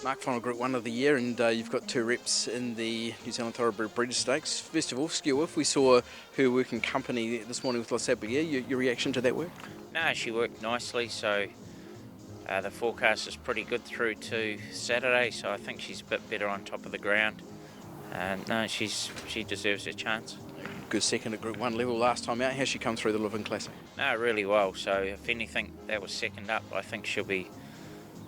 Mark, final Group 1 of the year, and you've got 2 reps in the New Zealand Thoroughbred Breeders' Stakes. First of all, SKEW WIFF, we saw her work in company this morning with SABLIER. Your reaction to that work? No, she worked nicely, so the forecast is pretty good through to Saturday, so I think she's a bit better on top of the ground. No, she deserves a chance. Good second at Group 1 level last time out. How's she come through the Living Classic? No, really well, so if anything that was second up, I think she'll be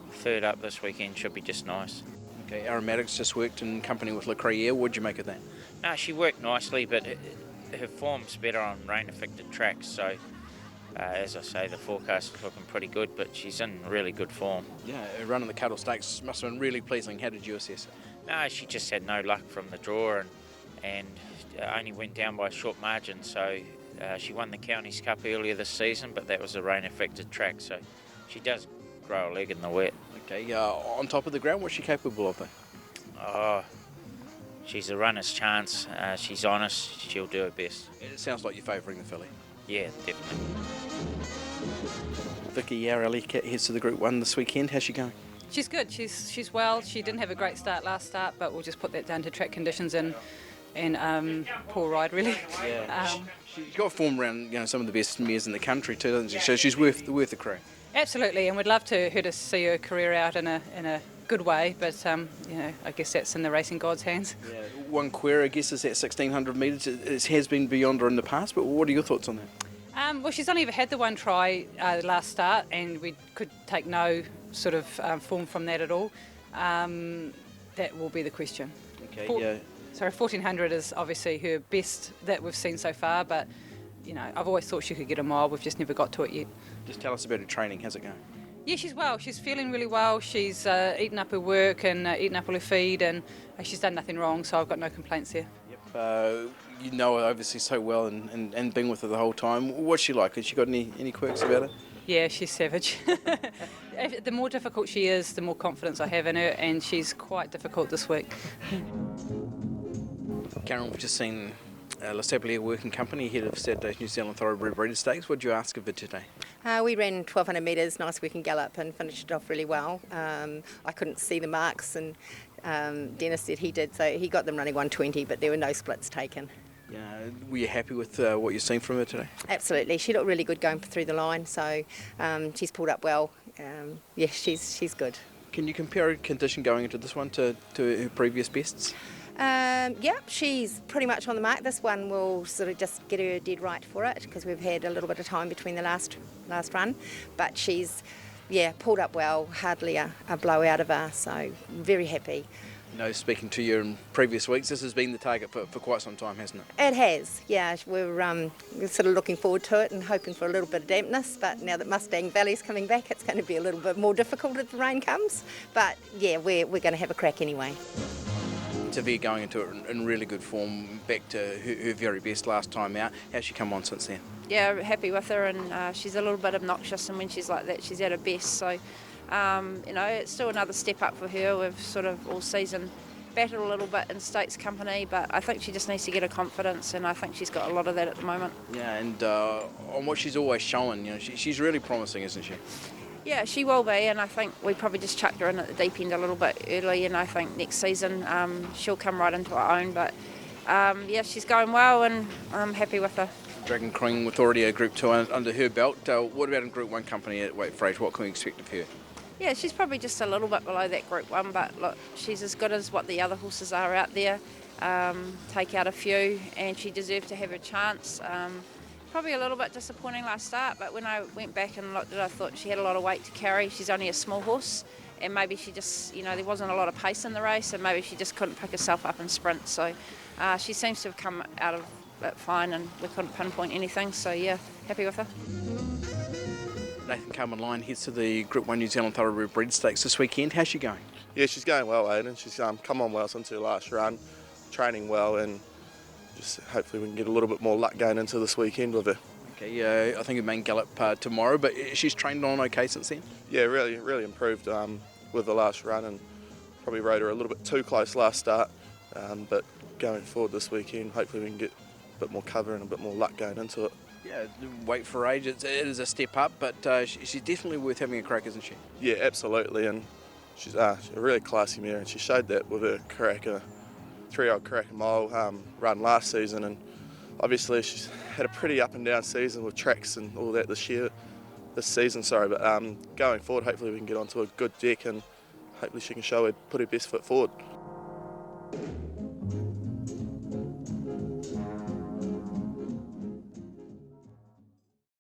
third up this weekend, should be just nice. Okay, AROMATIC's just worked in company with LaCroix. What'd you make of that? No, she worked nicely, but her form's better on rain-affected tracks, so as I say, the forecast is looking pretty good, but she's in really good form. Yeah, her run in the Cuddle Stakes must have been really pleasing. How did you assess it? No, she just had no luck from the draw and only went down by a short margin, so she won the Counties Cup earlier this season, but that was a rain-affected track, so she does grow a leg in the wet. Okay, on top of the ground, what's she capable of though? Oh, she's a runner's chance. She's honest. She'll do her best. It sounds like you're favouring the filly. Yeah, definitely. VICKI, our alley cat, heads to the Group 1 this weekend. How's she going? She's good. She's well. She didn't have a great start last start, but we'll just put that down to track conditions and poor ride really. Yeah. She's got form around some of the best mares in the country too, doesn't she? So she's worth the crack. Absolutely, and we'd love her to see her career out in a good way, but I guess that's in the racing god's hands. Yeah. One queer, I guess, is at 1,600 metres. It has been beyond her in the past, but what are your thoughts on that? Well, she's only ever had the one try last start, and we could take no sort of form from that at all. That will be the question. Okay. So 1,400 is obviously her best that we've seen so far, but I've always thought she could get a mile. We've just never got to it yet. Just tell us about her training. How's it going? Yeah, she's well. She's feeling really well. She's eaten up her work and eaten up all her feed, and she's done nothing wrong, so I've got no complaints there. Yep. You know her obviously so well and been with her the whole time. What's she like? Has she got any quirks about her? Yeah, she's savage. The more difficult she is, the more confidence I have in her, and she's quite difficult this week. Karen, we've just seen SABLIER working company ahead of Saturday's New Zealand Thoroughbred Breeders' Stakes. What did you ask of her today? We ran 1,200 metres, nice working gallop, and finished it off really well. I couldn't see the marks, and Dennis said he did, so he got them running 120, but there were no splits taken. Yeah, were you happy with what you've seen from her today? Absolutely, she looked really good going through the line, so she's pulled up well. Yeah, she's good. Can you compare her condition going into this one to her previous bests? Yeah, she's pretty much on the mark. This one will sort of just get her dead right for it because we've had a little bit of time between the last run. But she's, pulled up well, hardly a blowout of her, so very happy. Speaking to you in previous weeks, this has been the target for quite some time, hasn't it? It has, yeah. We're sort of looking forward to it and hoping for a little bit of dampness, but now that Mustang Valley's coming back, it's going to be a little bit more difficult if the rain comes. But yeah, we're going to have a crack anyway. TEVERE going into it in really good form, back to her very best last time out. How's she come on since then? Yeah, happy with her, and she's a little bit obnoxious, and when she's like that, she's at her best. So, it's still another step up for her. We've sort of all season battled a little bit in States company, but I think she just needs to get her confidence, and I think she's got a lot of that at the moment. Yeah, and on what she's always showing, she's really promising, isn't she? Yeah, she will be, and I think we probably just chucked her in at the deep end a little bit early, and I think next season she'll come right into her own. But she's going well, and I'm happy with her. Dragon Queen with already a Group 2 under her belt. What about in Group 1 company at Weight for Age? What can we expect of her? Yeah, she's probably just a little bit below that Group 1, but look, she's as good as what the other horses are out there. Take out a few, and she deserved to have her chance. Probably a little bit disappointing last start, but when I went back and looked at it, I thought she had a lot of weight to carry. She's only a small horse, and maybe she just, there wasn't a lot of pace in the race, and maybe she just couldn't pick herself up and sprint. So she seems to have come out of it fine, and we couldn't pinpoint anything. So yeah, happy with her. Nathan KARMAN line heads to the Group 1 New Zealand Thoroughbred Breeders' Stakes this weekend. How's she going? Yeah, she's going well, Aidan. She's come on well since her last run, training well, and just hopefully we can get a little bit more luck going into this weekend with her. Okay, I think her main gallop tomorrow, but she's trained on okay since then? Yeah, really improved with the last run, and probably rode her a little bit too close last start, but going forward this weekend, hopefully we can get a bit more cover and a bit more luck going into it. Yeah, Weight for Age, it is a step up, but she's definitely worth having a crack, isn't she? Yeah, absolutely, and she's a really classy mare, and she showed that with her Karaka, 3-year-old Karaka Mile run last season, and obviously she's had a pretty up and down season with tracks and all that this season, but going forward hopefully we can get onto a good deck and hopefully she can put her best foot forward.